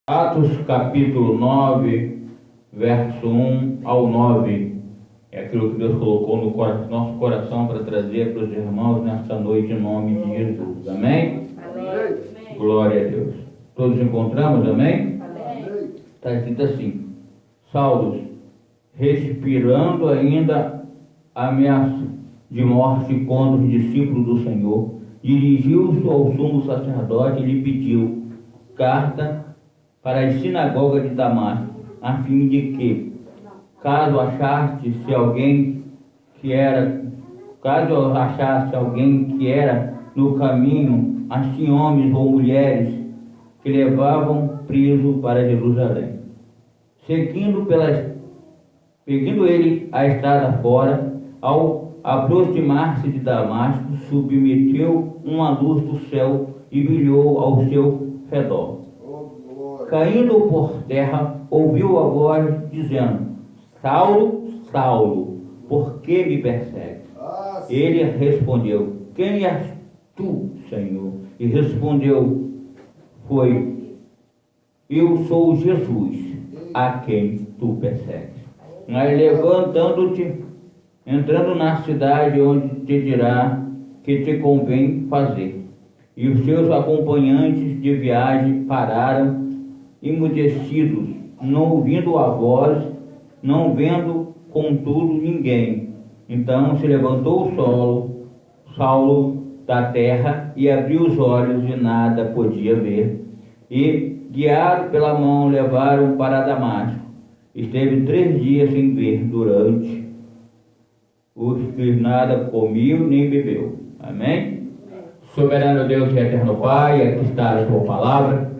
Atos capítulo 9, verso 1 ao 9. É aquilo que Deus colocou no nosso coração para trazer para os irmãos nesta noite em nome de Jesus. Amém? Amém. Glória a Deus. Todos encontramos, amém? Amém. Está escrito assim: Saulo, respirando ainda ameaça de morte contra os discípulos do Senhor, dirigiu-se ao sumo sacerdote e lhe pediu carta para as sinagogas de Damasco, a fim de que, caso achasse alguém que era no caminho, assim homens ou mulheres que levavam preso para Jerusalém. Seguindo ele a estrada fora, ao aproximar-se de Damasco, submeteu uma luz do céu e brilhou ao seu redor. Caindo por terra, ouviu a voz dizendo: Saulo, Saulo, por que me persegues? Ele respondeu: Quem és tu, Senhor? E respondeu: Eu sou Jesus, a quem tu persegues. Mas levantando-te, entrando na cidade onde te dirá que te convém fazer. E os seus acompanhantes de viagem pararam emudecidos, não ouvindo a voz, não vendo contudo ninguém. Então se levantou Saulo da terra e abriu os olhos e nada podia ver. E, guiado pela mão, levaram para Damasco. Esteve 3 dias sem ver durante os que nada comeu nem bebeu. Amém? Soberano Deus e eterno Pai, aqui está a tua palavra.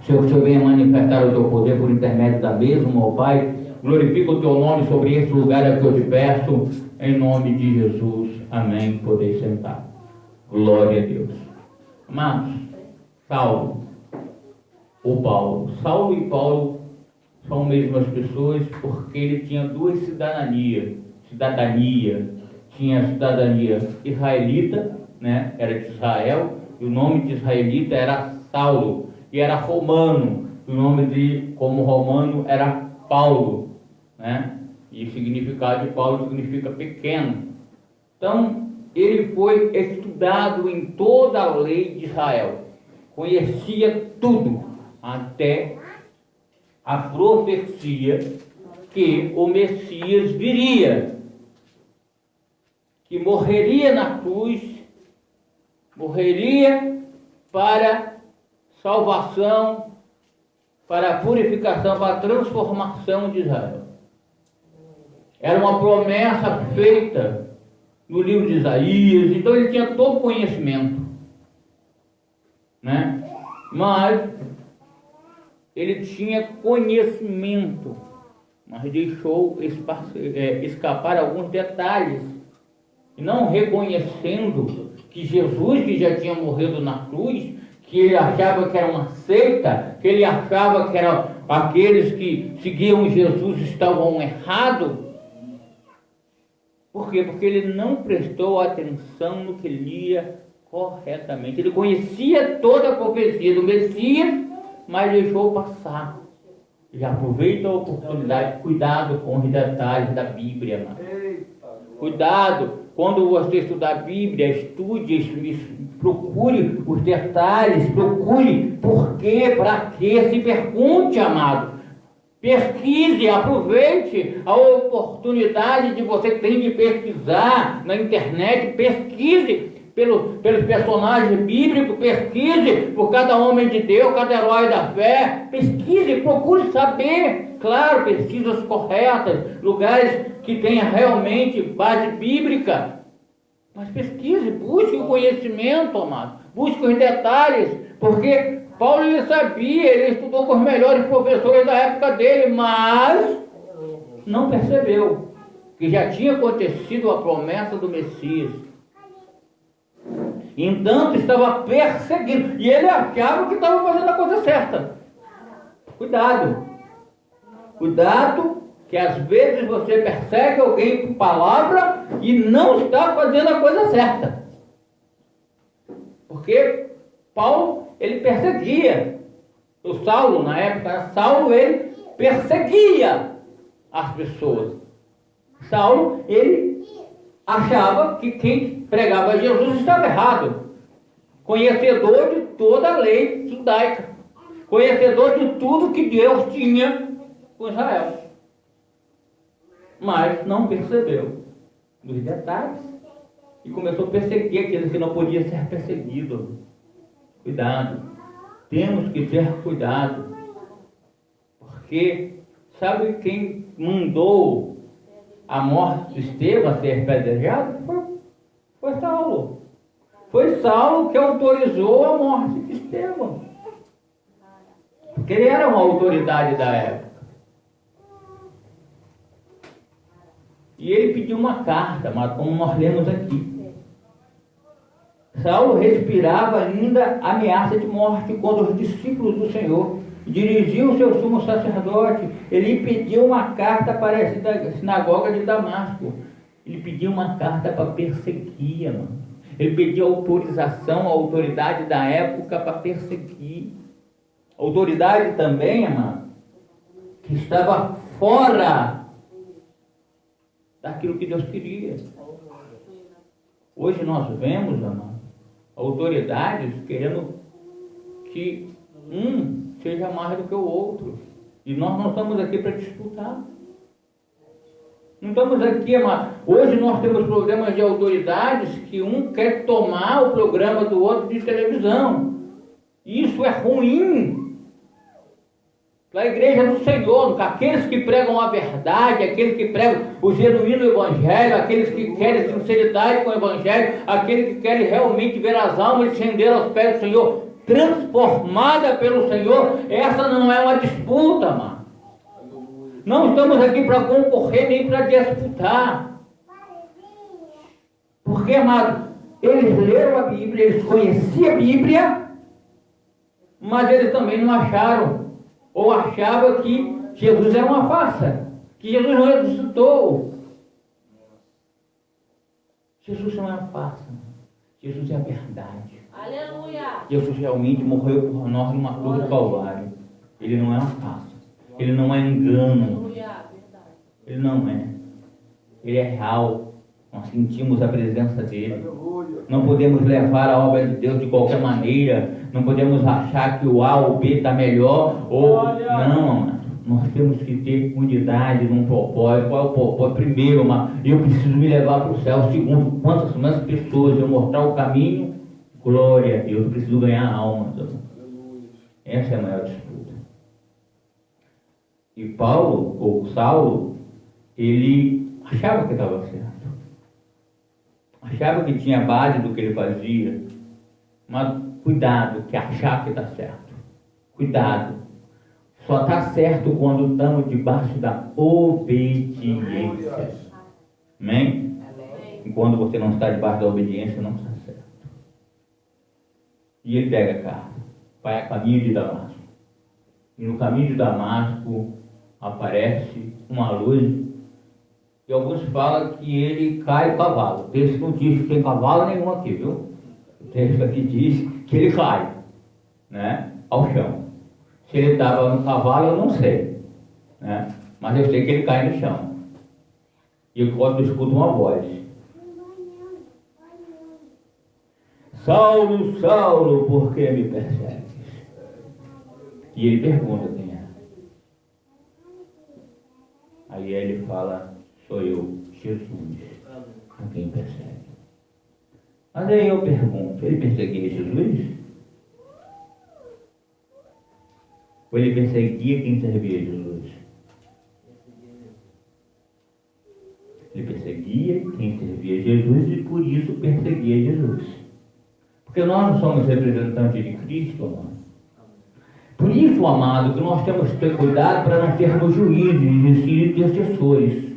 Senhor, que o Senhor venha manifestar o teu poder por intermédio da mesma, ó Pai. Glorifica o teu nome sobre esse lugar a que eu te peço, em nome de Jesus. Amém. Poder sentar. Glória a Deus. Amados, Saulo ou Paulo. Saulo e Paulo são as mesmas pessoas porque ele tinha 2 cidadania. Tinha a cidadania israelita, né? Era de Israel, e o nome de israelita era Saulo. E era romano, o nome como romano era Paulo, né? E o significado de Paulo significa pequeno. Então, ele foi estudado em toda a lei de Israel, conhecia tudo, até a profecia que o Messias viria, que morreria na cruz, morreria para salvação, para a purificação, para a transformação de Israel. Era uma promessa feita no livro de Isaías, então ele tinha todo conhecimento, né? Mas ele tinha conhecimento, mas deixou escapar alguns detalhes, e não reconhecendo que Jesus, que já tinha morrido na cruz, que ele achava que era uma seita, que ele achava que eram aqueles que seguiam Jesus estavam errados. Por quê? Porque ele não prestou atenção no que lia corretamente. Ele conhecia toda a profecia do Messias, mas deixou passar. Já aproveita a oportunidade. Cuidado com os detalhes da Bíblia, mano. Cuidado. Quando você estudar a Bíblia, estude, procure os detalhes, procure por quê, para quê, se pergunte, amado. Pesquise, aproveite a oportunidade de você ter de pesquisar na internet, pesquise pelos personagens bíblicos, pesquise por cada homem de Deus, cada herói da fé, pesquise, procure saber, claro, pesquisas corretas, lugares que tenha realmente base bíblica, mas pesquise, busque o conhecimento, amado, busque os detalhes, porque Paulo ele sabia, ele estudou com os melhores professores da época dele, mas não percebeu que já tinha acontecido a promessa do Messias. Então estava perseguindo, e ele achava que estava fazendo a coisa certa. Cuidado, que às vezes você persegue alguém por palavra e não está fazendo a coisa certa. Porque Paulo, ele perseguia, O Saulo, na época, Saulo, ele perseguia as pessoas. Saulo, ele achava que quem pregava Jesus estava errado. Conhecedor de toda a lei judaica. Conhecedor de tudo que Deus tinha com Israel. Mas não percebeu dos detalhes e começou a perseguir aqueles que não podiam ser perseguidos. Cuidado. Temos que ter cuidado. Porque sabe quem mandou a morte de Estevão ser apedrejado? Foi Saulo. Foi Saulo que autorizou a morte de Estevão. Porque ele era uma autoridade da época. E ele pediu uma carta, mas como nós lemos aqui. Saulo respirava ainda ameaça de morte quando os discípulos do Senhor dirigiam o seu sumo sacerdote. Ele pediu uma carta para a sinagoga de Damasco. Ele pediu uma carta para perseguir, mano. Ele pediu autorização à autoridade da época para perseguir. Autoridade também, amado, que estava fora daquilo que Deus queria. Hoje nós vemos, amado, autoridades querendo que um seja mais do que o outro. E nós não estamos aqui para disputar. Não estamos aqui, amado. Hoje nós temos programas de autoridades que um quer tomar o programa do outro de televisão. Isso é ruim. Da igreja do Senhor, aqueles que pregam a verdade, aqueles que pregam o genuíno evangelho, aqueles que querem sinceridade com o evangelho, aqueles que querem realmente ver as almas estender aos pés do Senhor, transformada pelo Senhor. Essa não é uma disputa, mano. Não estamos aqui para concorrer nem para disputar. Porque, amado, eles leram a Bíblia, eles conheciam a Bíblia, mas eles também não acharam, ou achavam que Jesus era uma farsa, que Jesus não ressuscitou. Jesus não é uma farsa, Jesus é a verdade. Aleluia! Jesus realmente morreu por nós numa cruz do Calvário. Ele não é uma farsa, ele não é engano. Aleluia! Ele não é. Ele é real. Nós sentimos a presença dele. Não podemos levar a obra de Deus de qualquer maneira. Não podemos achar que o A ou o B está melhor. Ou não, amado. Nós temos que ter unidade num propósito. Qual é o propósito? Primeiro, amado, eu preciso me levar para o céu. Segundo, quantas mais pessoas eu mostrar o caminho? Glória a Deus. Eu preciso ganhar almas. Essa é a maior disputa. E Paulo, ou Saulo, ele achava que estava certo. Achava que tinha base do que ele fazia. Mas cuidado, que achar que está certo. Cuidado. Só está certo quando estamos debaixo da obediência. Amém? E quando você não está debaixo da obediência, não está certo. E ele pega a carta, vai a caminho de Damasco. E no caminho de Damasco aparece uma luz. E alguns falam que ele cai do cavalo. O texto não diz que tem cavalo nenhum aqui, viu? O texto aqui diz que ele cai, né, ao chão. Se ele estava no cavalo, eu não sei, né? Mas eu sei que ele cai no chão. E quando eu escuto uma voz: Saulo, Saulo, por que me persegues? E ele pergunta quem é. Aí ele fala: sou eu, Jesus, a quem persegue. Mas aí eu pergunto: ele perseguia Jesus? Ou ele perseguia quem servia a Jesus? Ele perseguia quem servia a Jesus e por isso perseguia Jesus. Porque nós não somos representantes de Cristo, amado. Por isso, amado, que nós temos que ter cuidado para não sermos juízes e intercessores.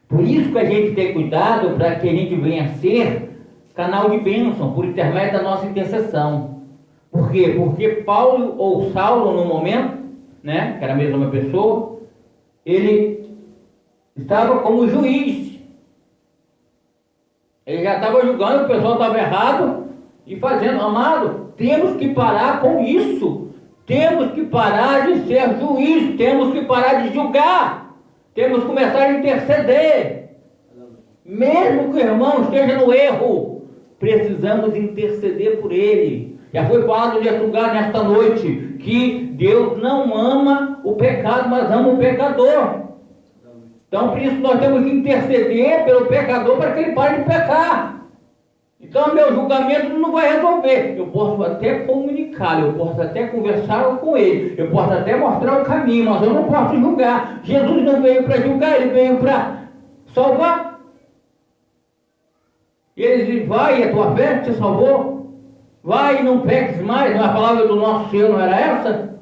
Por isso que a gente tem cuidado para que a gente venha ser canal de bênção por intermédio da nossa intercessão. Por quê? Porque Paulo ou Saulo, no momento, né, que era a mesma pessoa, ele estava como juiz. Ele já estava julgando, o pessoal estava errado e fazendo. Amado, temos que parar com isso. Temos que parar de ser juiz, temos que parar de julgar, temos que começar a interceder. Mesmo que o irmão esteja no erro, precisamos interceder por ele. Já foi falado nesse lugar, nesta noite, que Deus não ama o pecado, mas ama o pecador. Então, por isso, nós temos que interceder pelo pecador para que ele pare de pecar. Então, meu julgamento não vai resolver. Eu posso até comunicar, eu posso até conversar com ele, eu posso até mostrar o caminho, mas eu não posso julgar. Jesus não veio para julgar, ele veio para salvar. E ele diz: vai, a tua fé te salvou. Vai e não peques mais. Não é a palavra do nosso Senhor, não era essa?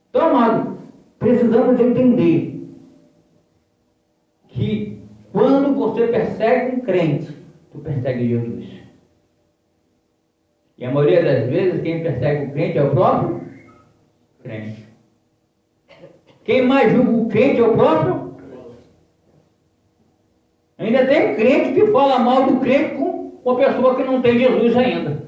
Então, amado, precisamos entender que quando você persegue um crente, tu persegue Jesus. E a maioria das vezes quem persegue o crente é o próprio crente. Quem mais julga o crente é o próprio. Ainda tem crente que fala mal do crente com uma pessoa que não tem Jesus ainda.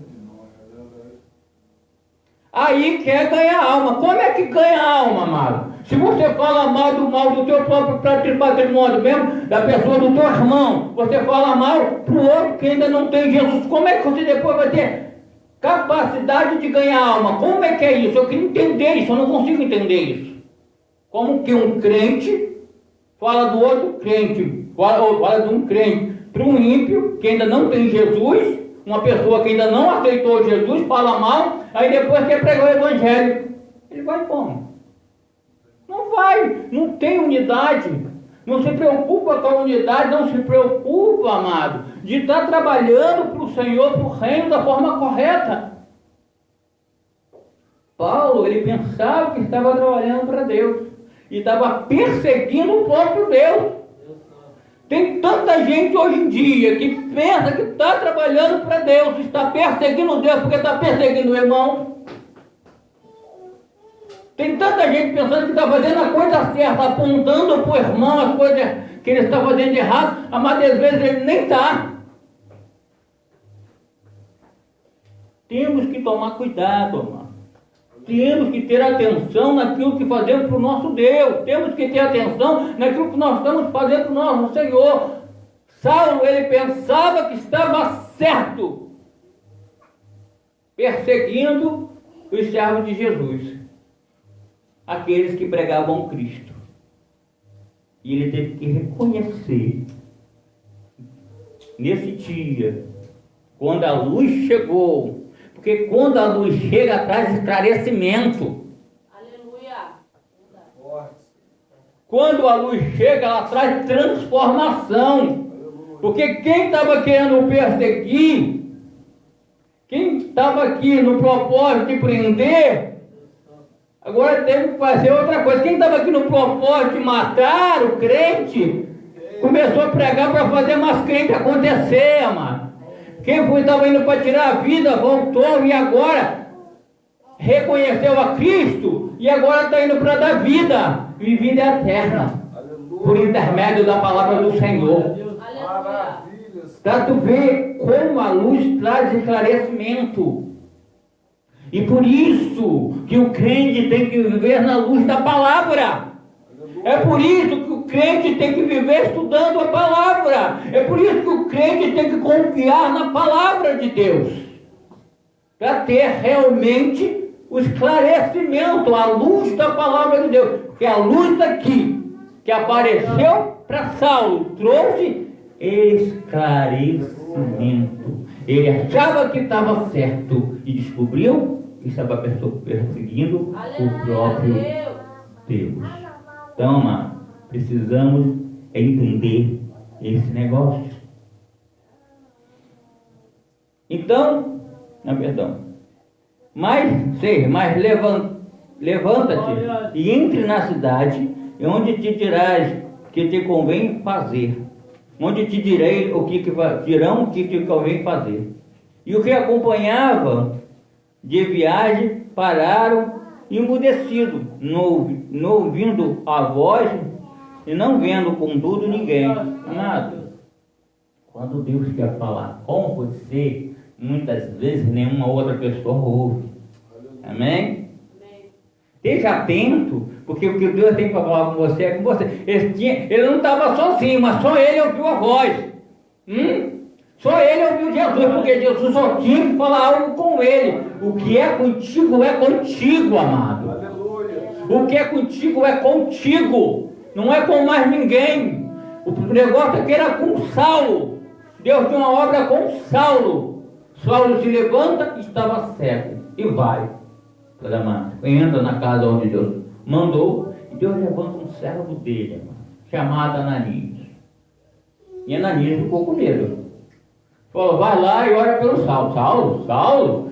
Aí quer ganhar alma. Como é que ganha alma, amado? Se você fala mal do teu próprio patrimônio mesmo, da pessoa do teu irmão, você fala mal para o outro que ainda não tem Jesus, como é que você depois vai ter capacidade de ganhar alma? Como é que é isso? Eu queria entender isso, eu não consigo entender isso. Como que um crente fala do outro crente, fala de um crente para um ímpio que ainda não tem Jesus, uma pessoa que ainda não aceitou Jesus, fala mal, aí depois quer pregar o evangelho. Ele vai como? Não vai, não tem unidade. Não se preocupa com a unidade, não se preocupa, amado, de estar trabalhando para o Senhor, para o reino da forma correta. Paulo, ele pensava que estava trabalhando para Deus e estava perseguindo o próprio Deus. Tem tanta gente hoje em dia que pensa que está trabalhando para Deus, está perseguindo Deus porque está perseguindo o irmão. Tem tanta gente pensando que está fazendo a coisa certa, apontando para o irmão as coisas que ele está fazendo de errado, mas às vezes ele nem está. Temos que tomar cuidado, amado. Temos que ter atenção naquilo que fazemos para o nosso Deus. Temos que ter atenção naquilo que nós estamos fazendo para o nosso Senhor. Saulo, ele pensava que estava certo, perseguindo os servos de Jesus, aqueles que pregavam Cristo. E ele teve que reconhecer, nesse dia, quando a luz chegou, porque quando a luz chega, traz esclarecimento. Aleluia! Quando a luz chega, ela traz transformação. Porque quem estava querendo perseguir, quem estava aqui no propósito de prender, agora teve que fazer outra coisa. Quem estava aqui no propósito de matar o crente, começou a pregar para fazer mais crente acontecer, amado. Quem estava indo para tirar a vida, voltou e agora reconheceu a Cristo e agora está indo para dar vida e vida eterna, por intermédio da palavra do Senhor. Para tu ver como a luz traz esclarecimento. E por isso que o crente tem que viver na luz da palavra. É por isso que o crente tem que viver estudando a palavra. É por isso que o crente tem que confiar na palavra de Deus. Para ter realmente o esclarecimento, a luz da palavra de Deus. Porque a luz daqui, que apareceu para Saulo, trouxe esclarecimento. Ele achava que estava certo e descobriu que estava perseguindo o próprio Deus. Então, amado, precisamos entender esse negócio. Então, levanta-te e entre na cidade, onde te dirás que te convém fazer. Onde te direi dirão o que te convém fazer. E o que acompanhava de viagem pararam emudecidos, não ouvindo a voz e não vendo contudo ninguém. Amado, quando Deus quer falar com você, muitas vezes nenhuma outra pessoa ouve. Amém? Esteja atento, porque o que Deus tem para falar com você é com você. Ele não estava sozinho, mas só ele ouviu a voz. Só ele ouviu Jesus, porque Jesus só tinha que falar algo com ele. O que é contigo, amado. O que é contigo é contigo, não é com mais ninguém. O negócio aqui era com Saulo. Deus tinha uma obra com Saulo. Saulo se levanta e estava cego. E vai para Damasco. Entra na casa onde Deus mandou. E Deus levanta um servo dele, chamado Ananias. E Ananias ficou com medo. Falou, vai lá e ora pelo Saulo. Saulo,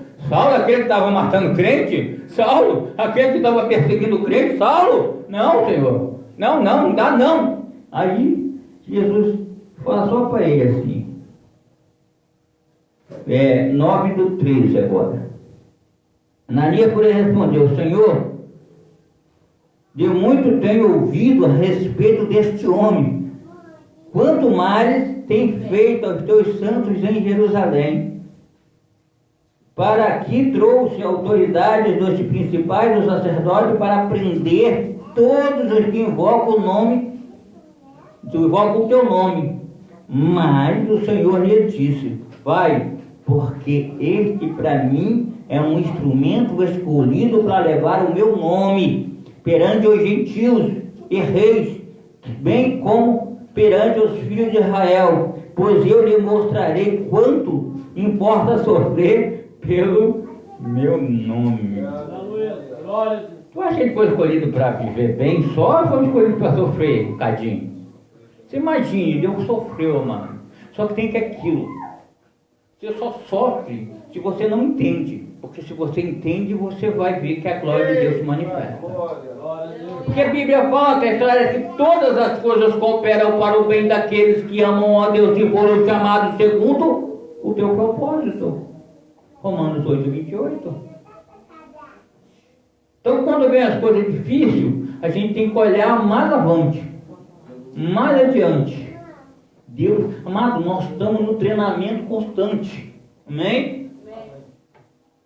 aquele que estava matando crente? Saulo, aquele que estava perseguindo o crente? Saulo? Não, Senhor. Não dá não. Aí Jesus fala só para ele assim. 9:13 agora. Ananias, porém, respondeu, Senhor, de muito tenho ouvido a respeito deste homem, quanto males tem feito aos teus santos em Jerusalém. Para aqui trouxe autoridades dos principais dos sacerdotes para prender todos os que invocam o teu nome. Mas o Senhor lhe disse, vai, porque este para mim é um instrumento escolhido para levar o meu nome perante os gentios e reis, bem como perante os filhos de Israel, pois eu lhe mostrarei quanto importa sofrer pelo meu nome. Tu acha que ele foi escolhido para viver bem só ou foi escolhido para sofrer um bocadinho? Você imagine, Deus sofreu, mano. Só que tem que aquilo. Você só sofre se você não entende. Porque se você entende, você vai ver que a glória de Deus se manifesta. Porque a Bíblia fala que a história é que todas as coisas cooperam para o bem daqueles que amam a Deus e foram chamados segundo o teu propósito. Romanos 8:28. Então, quando vem as coisas difíceis, a gente tem que olhar mais avante, mais adiante. Deus, amado, nós estamos no treinamento constante. Amém?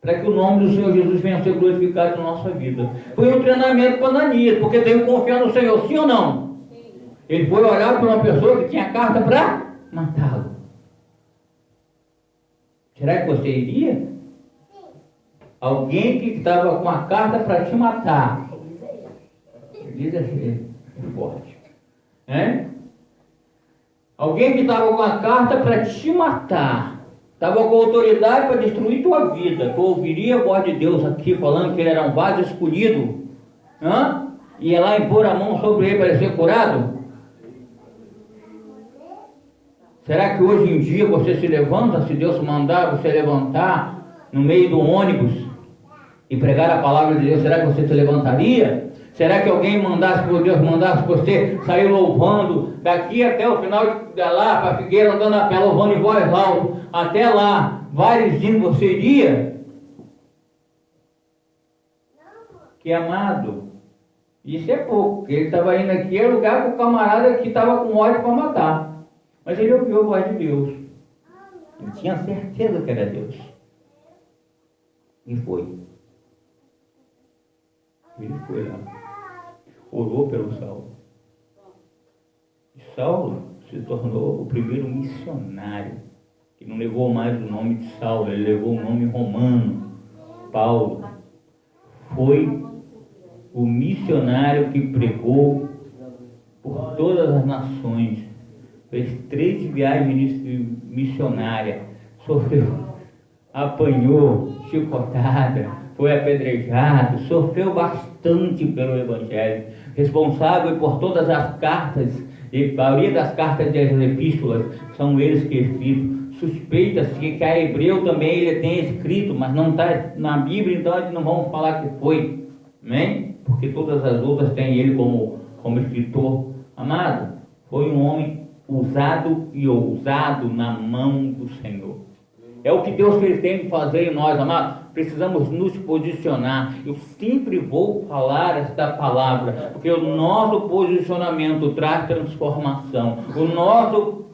Para que o nome do Senhor Jesus venha a ser glorificado na nossa vida. Foi um treinamento para Ananias, porque tem que confiar no Senhor, sim ou não? Sim. Ele foi orar por uma pessoa que tinha carta para matá-lo. Será que você iria? Sim. Alguém que estava com a carta para te matar. Elisa é forte. Alguém que estava com a carta para te matar. Estava com autoridade para destruir tua vida. Tu ouviria a voz de Deus aqui falando que ele era um vaso escolhido? Ia lá impor a mão sobre ele para ele ser curado? Será que hoje em dia você se levanta, se Deus mandar você levantar no meio do ônibus e pregar a palavra de Deus, será que você se levantaria? Será que alguém Deus mandasse você sair louvando daqui até o final de lá para a Figueira, andando a pé, louvando em voz alta, até lá, vários dias você iria? Que amado, isso é pouco, porque ele estava indo aqui a lugar com o camarada que estava com ódio para matar. Mas ele ouviu a voz de Deus. Ele tinha certeza que era Deus. E foi. Ele foi lá. Orou pelo Saulo. E Saulo se tornou o primeiro missionário, que não levou mais o nome de Saulo, ele levou o nome romano, Paulo. Foi o missionário que pregou por todas as nações, fez 3 viagens missionárias, sofreu, apanhou, chicotada, foi apedrejado, sofreu bastante pelo Evangelho, responsável por todas as cartas, e a maioria das cartas das epístolas são eles que escrito. Suspeita-se que a Hebreu também ele tem escrito, mas não está na Bíblia, então eles não vão falar que foi, amém? Porque todas as outras têm ele como escritor. Amado, foi um homem usado e ousado na mão do Senhor. É o que Deus tem que fazer em nós, amado. Precisamos nos posicionar. Eu sempre vou falar esta palavra, porque o nosso posicionamento traz transformação. O nosso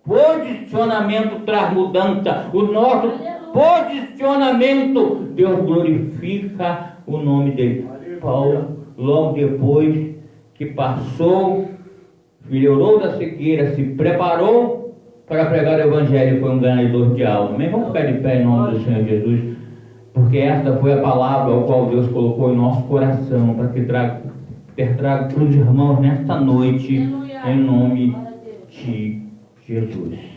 posicionamento traz mudança. O nosso posicionamento, Deus glorifica o nome dele. Paulo, logo depois que passou, melhorou da sequeira, se preparou para pregar o Evangelho, foi um ganhador de alma. Amém? Vamos ficar de pé em nome do Senhor Jesus, porque esta foi a palavra ao qual Deus colocou em nosso coração, para ter trago para os irmãos nesta noite, em nome de Jesus.